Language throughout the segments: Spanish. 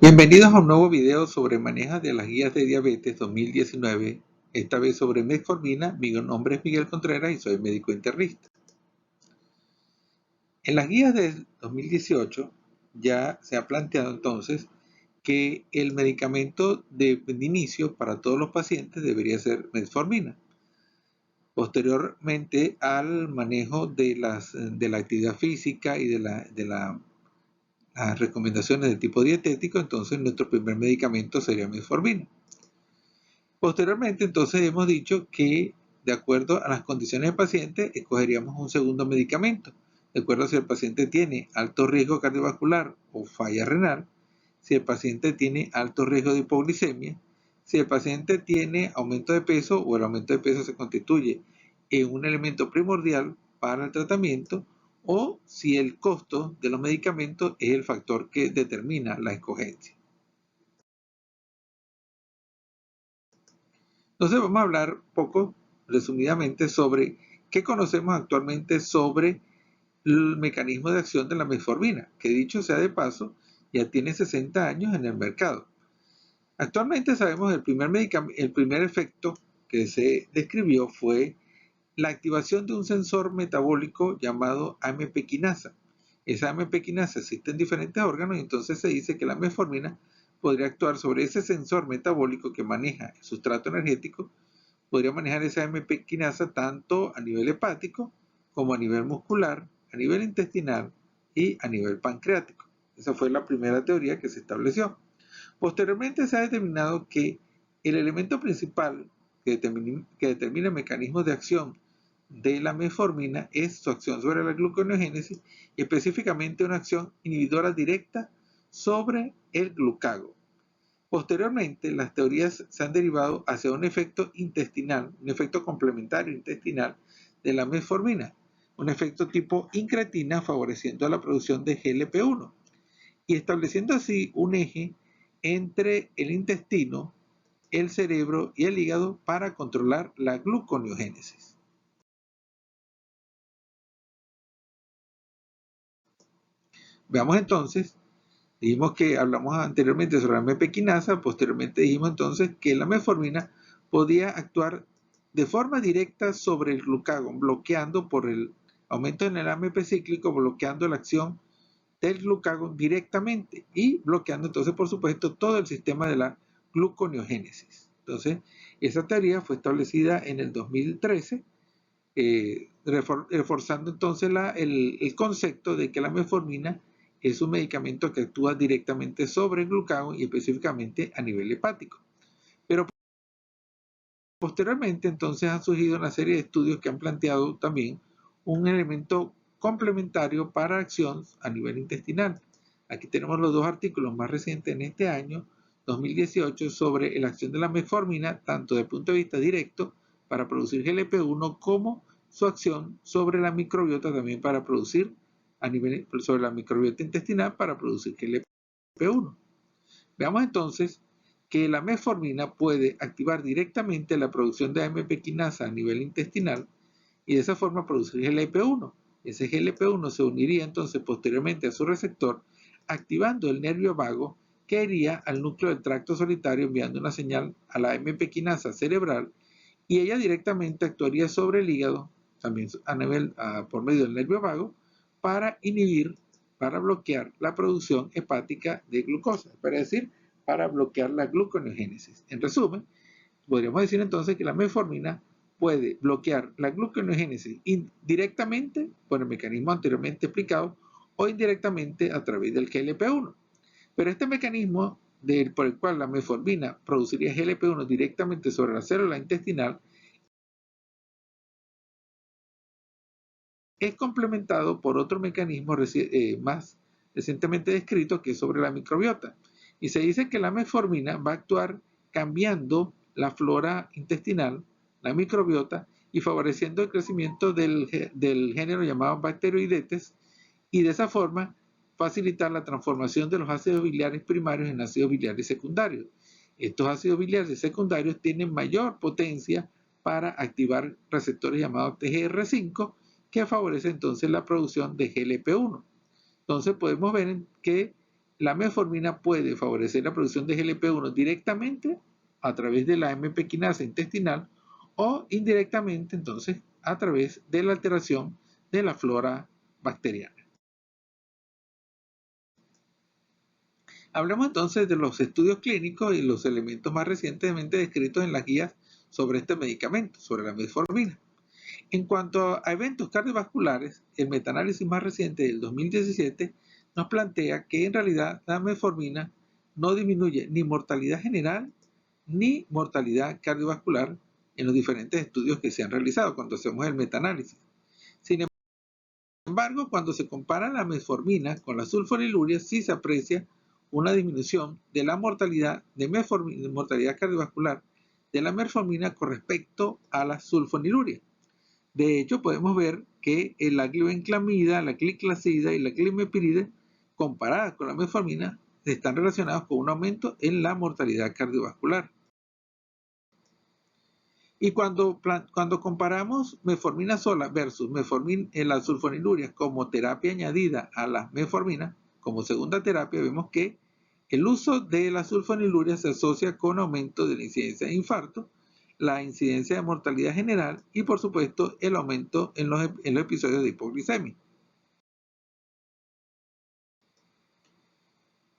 Bienvenidos a un nuevo video sobre manejo de las guías de diabetes 2019, esta vez sobre metformina. Mi nombre es Miguel Contreras y soy médico internista. En las guías del 2018 ya se ha planteado entonces que el medicamento de inicio para todos los pacientes debería ser metformina. Posteriormente al manejo de la actividad física y de las recomendaciones de tipo dietético, entonces nuestro primer medicamento sería metformina. Posteriormente, entonces hemos dicho que de acuerdo a las condiciones del paciente, escogeríamos un segundo medicamento, de acuerdo a si el paciente tiene alto riesgo cardiovascular o falla renal, si el paciente tiene alto riesgo de hipoglicemia, si el paciente tiene aumento de peso o el aumento de peso se constituye en un elemento primordial para el tratamiento, o si el costo de los medicamentos es el factor que determina la escogencia. Entonces vamos a hablar poco, resumidamente, sobre qué conocemos actualmente sobre el mecanismo de acción de la metformina, que dicho sea de paso, ya tiene 60 años en el mercado. Actualmente sabemos que el primer efecto que se describió fue la activación de un sensor metabólico llamado AMP quinasa. Esa AMP quinasa existe en diferentes órganos y entonces se dice que la metformina podría actuar sobre ese sensor metabólico que maneja el sustrato energético. Podría manejar esa AMP quinasa tanto a nivel hepático como a nivel muscular, a nivel intestinal y a nivel pancreático. Esa fue la primera teoría que se estableció. Posteriormente se ha determinado que el elemento principal que determina el mecanismo de acción de la metformina es su acción sobre la gluconeogénesis, y específicamente una acción inhibidora directa sobre el glucagon. Posteriormente, las teorías se han derivado hacia un efecto intestinal, un efecto complementario intestinal de la metformina, un efecto tipo incretina favoreciendo la producción de GLP-1 y estableciendo así un eje entre el intestino, el cerebro y el hígado para controlar la gluconeogénesis. Veamos entonces, dijimos que hablamos anteriormente sobre la AMP quinasa, posteriormente dijimos entonces que la metformina podía actuar de forma directa sobre el glucagón, bloqueando por el aumento en el AMP cíclico, bloqueando la acción del glucagón directamente y bloqueando entonces, por supuesto, todo el sistema de la gluconeogénesis. Entonces, esa teoría fue establecida en el 2013, reforzando entonces el concepto de que la metformina es un medicamento que actúa directamente sobre el glucagón y específicamente a nivel hepático. Pero posteriormente entonces han surgido una serie de estudios que han planteado también un elemento complementario para acción a nivel intestinal. Aquí tenemos los dos artículos más recientes en este año, 2018, sobre la acción de la metformina, tanto desde el punto de vista directo para producir GLP-1 como su acción sobre la microbiota también para producir, sobre la microbiota intestinal para producir GLP-1. Veamos entonces que la metformina puede activar directamente la producción de AMP quinasa a nivel intestinal y de esa forma producir GLP-1. Ese GLP-1 se uniría entonces posteriormente a su receptor, activando el nervio vago que iría al núcleo del tracto solitario enviando una señal a la AMP quinasa cerebral, y ella directamente actuaría sobre el hígado, también por medio del nervio vago, para inhibir, para bloquear la producción hepática de glucosa, para decir, para bloquear la gluconeogénesis. En resumen, podríamos decir entonces que la metformina puede bloquear la gluconeogénesis directamente por el mecanismo anteriormente explicado o indirectamente a través del GLP-1. Pero este mecanismo por el cual la metformina produciría GLP-1 directamente sobre la célula intestinal es complementado por otro mecanismo más recientemente descrito, que es sobre la microbiota. Y se dice que la metformina va a actuar cambiando la flora intestinal, la microbiota, y favoreciendo el crecimiento del género llamado Bacteroidetes, y de esa forma facilitar la transformación de los ácidos biliares primarios en ácidos biliares secundarios. Estos ácidos biliares secundarios tienen mayor potencia para activar receptores llamados TGR5, que favorece entonces la producción de GLP-1. Entonces podemos ver que la metformina puede favorecer la producción de GLP-1 directamente a través de la AMP quinasa intestinal o indirectamente, entonces, a través de la alteración de la flora bacteriana. Hablemos entonces de los estudios clínicos y los elementos más recientemente descritos en las guías sobre este medicamento, sobre la metformina. En cuanto a eventos cardiovasculares, el metaanálisis más reciente del 2017 nos plantea que en realidad la metformina no disminuye ni mortalidad general ni mortalidad cardiovascular en los diferentes estudios que se han realizado cuando hacemos el metaanálisis. Sin embargo, cuando se compara la metformina con la sulfonilurea, sí se aprecia una disminución de la mortalidad mortalidad cardiovascular de la metformina con respecto a la sulfonilurea. De hecho, podemos ver que la glibenclamida, la gliclazida y la glimepiride, comparadas con la metformina, están relacionadas con un aumento en la mortalidad cardiovascular. Y cuando comparamos metformina sola versus la sulfonilurea como terapia añadida a la metformina, como segunda terapia, vemos que el uso de la sulfonilurea se asocia con aumento de la incidencia de infarto, la incidencia de mortalidad general y, por supuesto, el aumento en los episodios de hipoglicemia.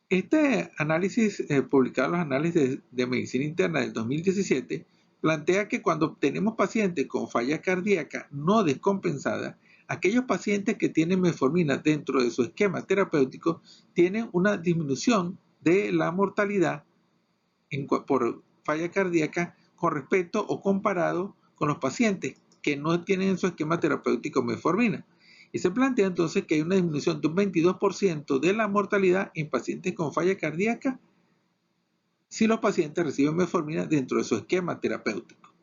Este análisis, publicado en los análisis de medicina interna del 2017, plantea que cuando tenemos pacientes con falla cardíaca no descompensada, aquellos pacientes que tienen metformina dentro de su esquema terapéutico tienen una disminución de la mortalidad por falla cardíaca con respecto o comparado con los pacientes que no tienen en su esquema terapéutico metformina. Y se plantea entonces que hay una disminución de un 22% de la mortalidad en pacientes con falla cardíaca si los pacientes reciben metformina dentro de su esquema terapéutico.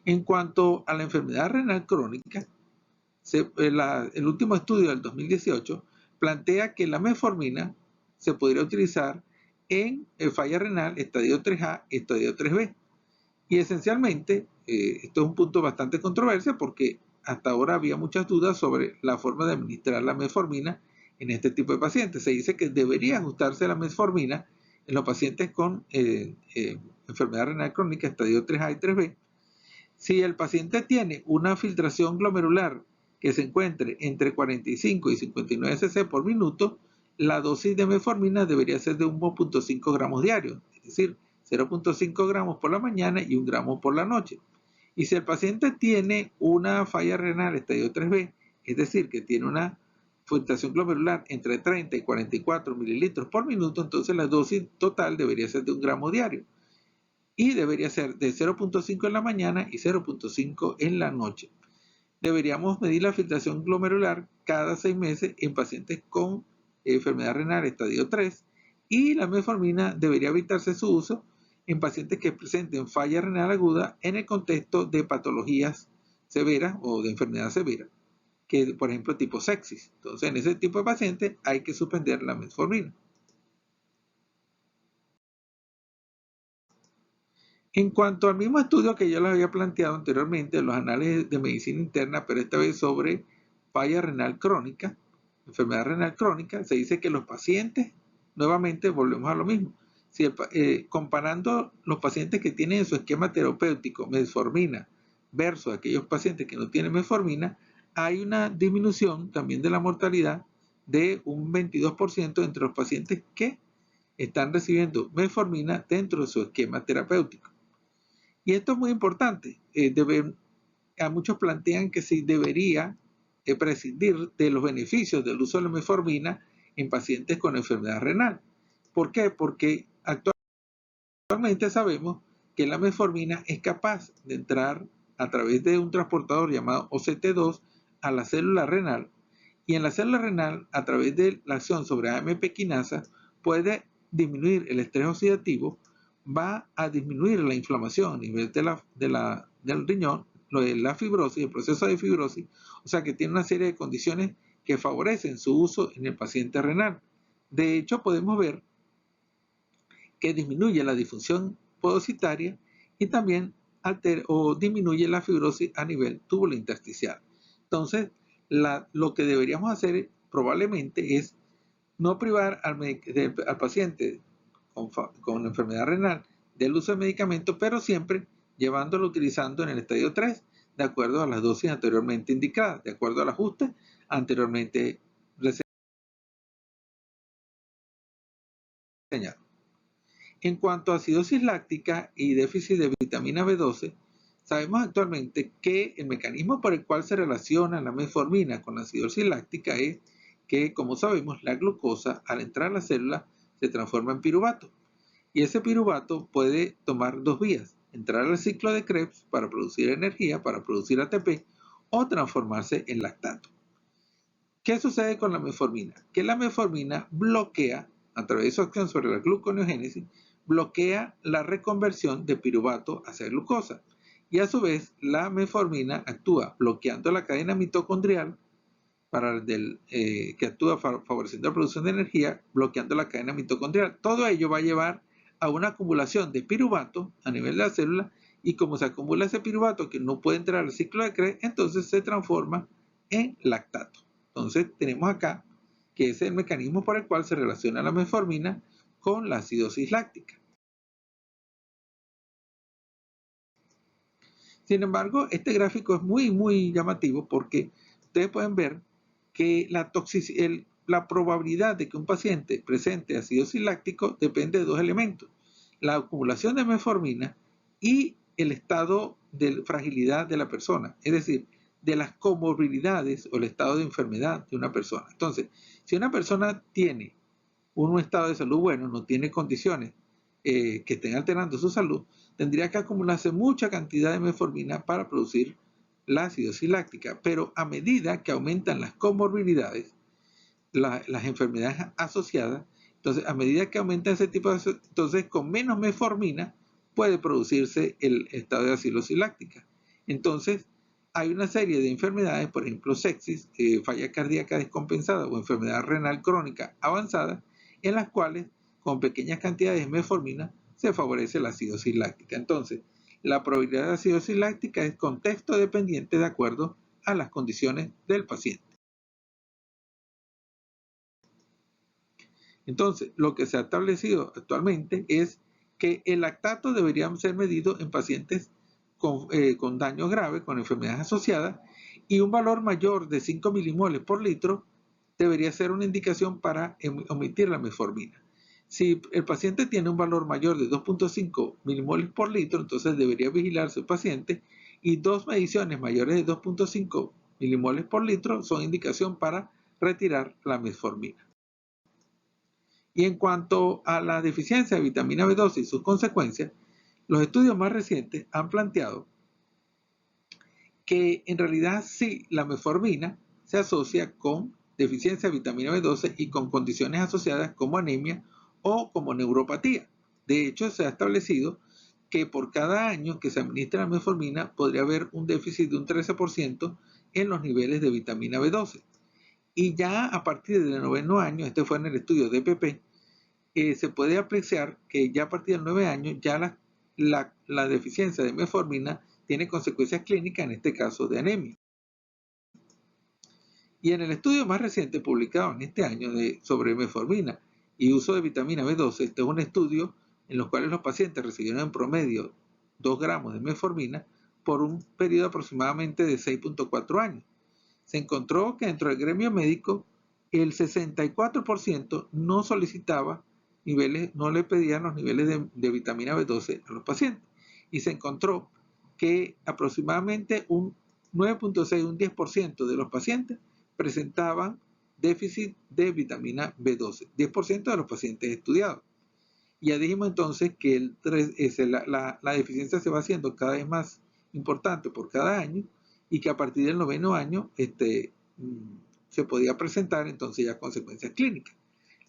En cuanto a la enfermedad renal crónica, el último estudio del 2018 plantea que la metformina se podría utilizar en falla renal estadio 3A y estadio 3B. Y esencialmente, esto es un punto bastante controversial porque hasta ahora había muchas dudas sobre la forma de administrar la metformina en este tipo de pacientes. Se dice que debería ajustarse la metformina en los pacientes con enfermedad renal crónica estadio 3A y 3B. Si el paciente tiene una filtración glomerular que se encuentre entre 45 y 59 cc por minuto, la dosis de metformina debería ser de 1.5 gramos diarios, es decir, 0.5 gramos por la mañana y 1 gramo por la noche. Y si el paciente tiene una falla renal estadio 3B, es decir, que tiene una filtración glomerular entre 30 y 44 mililitros por minuto, entonces la dosis total debería ser de 1 gramo diario. Y debería ser de 0.5 en la mañana y 0.5 en la noche. Deberíamos medir la filtración glomerular cada 6 meses en pacientes con enfermedad renal estadio 3 y la metformina debería evitarse su uso en pacientes que presenten falla renal aguda en el contexto de patologías severas o de enfermedad severa, que por ejemplo tipo sepsis. Entonces en ese tipo de pacientes hay que suspender la metformina. En cuanto al mismo estudio que yo les había planteado anteriormente, los análisis de medicina interna, pero esta vez sobre falla renal crónica, enfermedad renal crónica, se dice que los pacientes, nuevamente volvemos a lo mismo, comparando los pacientes que tienen en su esquema terapéutico metformina versus aquellos pacientes que no tienen metformina, hay una disminución también de la mortalidad de un 22% entre los pacientes que están recibiendo metformina dentro de su esquema terapéutico. Y esto es muy importante. A muchos plantean que se debería prescindir de los beneficios del uso de la metformina en pacientes con enfermedad renal. ¿Por qué? Porque actualmente sabemos que la metformina es capaz de entrar a través de un transportador llamado OCT2 a la célula renal, y en la célula renal, a través de la acción sobre AMP quinasa, puede disminuir el estrés oxidativo, va a disminuir la inflamación a nivel del riñón, la fibrosis, el proceso de fibrosis, o sea que tiene una serie de condiciones que favorecen su uso en el paciente renal. De hecho, podemos ver que disminuye la disfunción podocitaria y también disminuye la fibrosis a nivel túbulo intersticial. Entonces, lo que deberíamos hacer probablemente es no privar al paciente con enfermedad renal del uso de medicamentos, pero siempre llevándolo utilizando en el estadio 3, de acuerdo a las dosis anteriormente indicadas, de acuerdo al ajuste anteriormente reseñado. En cuanto a acidosis láctica y déficit de vitamina B12, sabemos actualmente que el mecanismo por el cual se relaciona la metformina con la acidosis láctica es que, como sabemos, la glucosa al entrar a la célula se transforma en piruvato. Y ese piruvato puede tomar dos vías: entrar al ciclo de Krebs para producir energía, para producir ATP, o transformarse en lactato. ¿Qué sucede con la metformina? Que la metformina bloquea, a través de su acción sobre la gluconeogénesis, bloquea la reconversión de piruvato hacia glucosa. Y a su vez, la metformina actúa bloqueando la cadena mitocondrial que actúa favoreciendo la producción de energía, bloqueando la cadena mitocondrial. Todo ello va a llevar a una acumulación de piruvato a nivel de la célula, y como se acumula ese piruvato que no puede entrar al ciclo de Krebs, entonces se transforma en lactato. Entonces tenemos acá que ese es el mecanismo por el cual se relaciona la metformina con la acidosis láctica. Sin embargo, este gráfico es muy llamativo porque ustedes pueden ver que la probabilidad de que un paciente presente acidosis láctico depende de dos elementos: la acumulación de metformina y el estado de fragilidad de la persona, es decir, de las comorbilidades o el estado de enfermedad de una persona. Entonces, si una persona tiene un estado de salud bueno, no tiene condiciones que estén alterando su salud, tendría que acumularse mucha cantidad de metformina para producir la acidosis láctica. Pero a medida que aumentan las comorbilidades, las enfermedades asociadas, entonces a medida que aumenta ese tipo de, entonces con menos metformina puede producirse el estado de acidosis láctica. Entonces hay una serie de enfermedades, por ejemplo sepsis, falla cardíaca descompensada o enfermedad renal crónica avanzada, en las cuales con pequeñas cantidades de metformina se favorece la acidosis láctica. Entonces, la probabilidad de acidosis láctica es contexto dependiente de acuerdo a las condiciones del paciente. Entonces, lo que se ha establecido actualmente es que el lactato debería ser medido en pacientes con daño grave, con enfermedades asociadas, y un valor mayor de 5 milimoles por litro debería ser una indicación para omitir la metformina. Si el paciente tiene un valor mayor de 2.5 milimoles por litro, entonces debería vigilarse el paciente, y dos mediciones mayores de 2.5 milimoles por litro son indicación para retirar la metformina. Y en cuanto a la deficiencia de vitamina B12 y sus consecuencias, los estudios más recientes han planteado que en realidad sí, la metformina se asocia con deficiencia de vitamina B12 y con condiciones asociadas como anemia o como neuropatía. De hecho, se ha establecido que por cada año que se administra la metformina podría haber un déficit de un 13% en los niveles de vitamina B12. Y ya a partir del noveno año, este fue en el estudio de EPP, se puede apreciar que ya a partir del 9 años ya la deficiencia de metformina tiene consecuencias clínicas, en este caso de anemia. Y en el estudio más reciente publicado en este año sobre metformina y uso de vitamina B12, este es un estudio en los cuales los pacientes recibieron en promedio 2 gramos de metformina por un periodo aproximadamente de 6.4 años. Se encontró que dentro del gremio médico el 64% no solicitaba no le pedían los niveles de vitamina B12 a los pacientes. Y se encontró que aproximadamente un 9.6, un 10% de los pacientes presentaban déficit de vitamina B12, 10% de los pacientes estudiados. Y ya dijimos entonces que la deficiencia se va haciendo cada vez más importante por cada año, y que a partir del noveno año se podía presentar entonces ya consecuencias clínicas.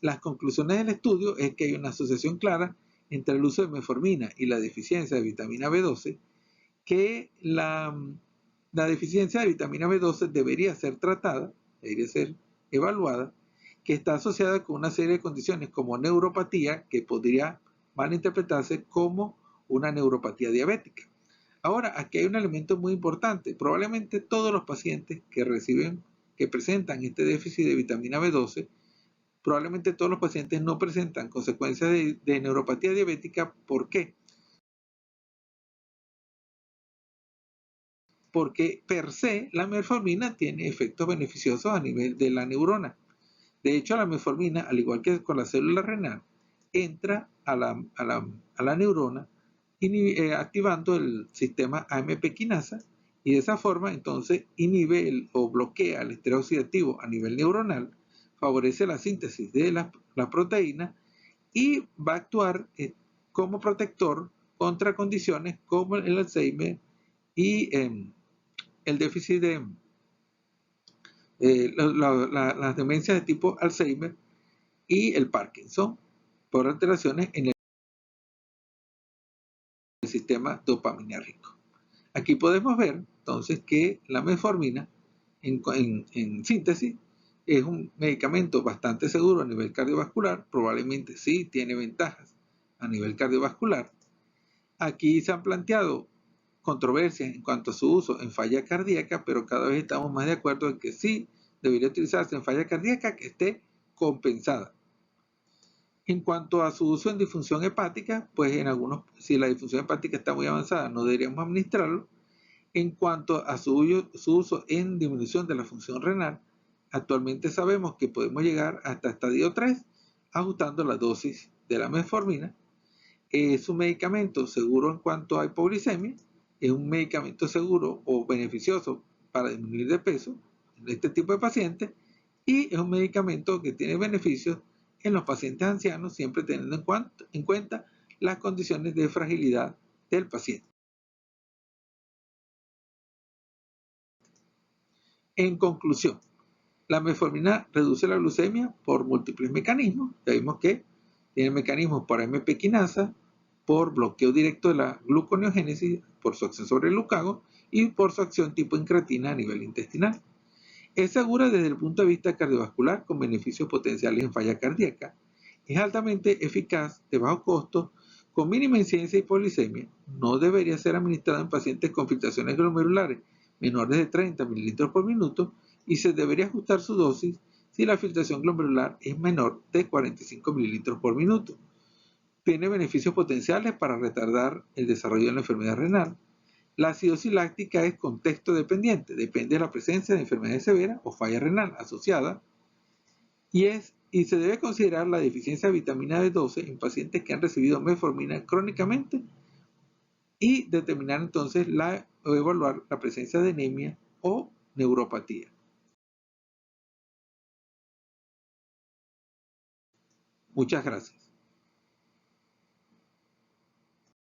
Las conclusiones del estudio es que hay una asociación clara entre el uso de metformina y la deficiencia de vitamina B12, que la deficiencia de vitamina B12 debería ser tratada, debería ser evaluada, que está asociada con una serie de condiciones como neuropatía, que podría malinterpretarse como una neuropatía diabética. Ahora, aquí hay un elemento muy importante. Probablemente todos los pacientes que presentan este déficit de vitamina B12 Probablemente todos los pacientes no presentan consecuencias de neuropatía diabética. ¿Por qué? Porque per se la metformina tiene efectos beneficiosos a nivel de la neurona. De hecho, la metformina, al igual que con la célula renal, entra a la neurona activando el sistema AMP quinasa, y de esa forma entonces inhibe o bloquea el estrés oxidativo a nivel neuronal, favorece la síntesis de la proteína y va a actuar como protector contra condiciones como el Alzheimer y el déficit de las demencias de tipo Alzheimer y el Parkinson, por alteraciones en el sistema dopaminérgico. Aquí podemos ver entonces que la metformina, en síntesis, es un medicamento bastante seguro a nivel cardiovascular. Probablemente sí tiene ventajas a nivel cardiovascular. Aquí se han planteado controversias en cuanto a su uso en falla cardíaca, pero cada vez estamos más de acuerdo en que sí debería utilizarse en falla cardíaca que esté compensada. En cuanto a su uso en disfunción hepática, pues si la disfunción hepática está muy avanzada, no deberíamos administrarlo. En cuanto a su uso en disminución de la función renal, actualmente sabemos que podemos llegar hasta estadio 3 ajustando la dosis de la metformina. Es un medicamento seguro en cuanto a hipoglicemia, es un medicamento seguro o beneficioso para disminuir de peso en este tipo de pacientes, y es un medicamento que tiene beneficios en los pacientes ancianos, siempre teniendo en cuenta las condiciones de fragilidad del paciente. En conclusión, la metformina reduce la glucemia por múltiples mecanismos. Ya vimos que tiene mecanismos por AMP quinasa, por bloqueo directo de la gluconeogénesis, por su acción sobre el glucagon y por su acción tipo incretina a nivel intestinal. Es segura desde el punto de vista cardiovascular con beneficios potenciales en falla cardíaca. Es altamente eficaz, de bajo costo, con mínima incidencia de hipoglicemia. No debería ser administrada en pacientes con filtraciones glomerulares menores de 30 mililitros por minuto, y se debería ajustar su dosis si la filtración glomerular es menor de 45 mililitros por minuto. Tiene beneficios potenciales para retardar el desarrollo de la enfermedad renal. La acidosis láctica es contexto dependiente, depende de la presencia de enfermedad severa o falla renal asociada, y se debe considerar la deficiencia de vitamina B12 en pacientes que han recibido metformina crónicamente, y determinar entonces o evaluar la presencia de anemia o neuropatía. Muchas gracias.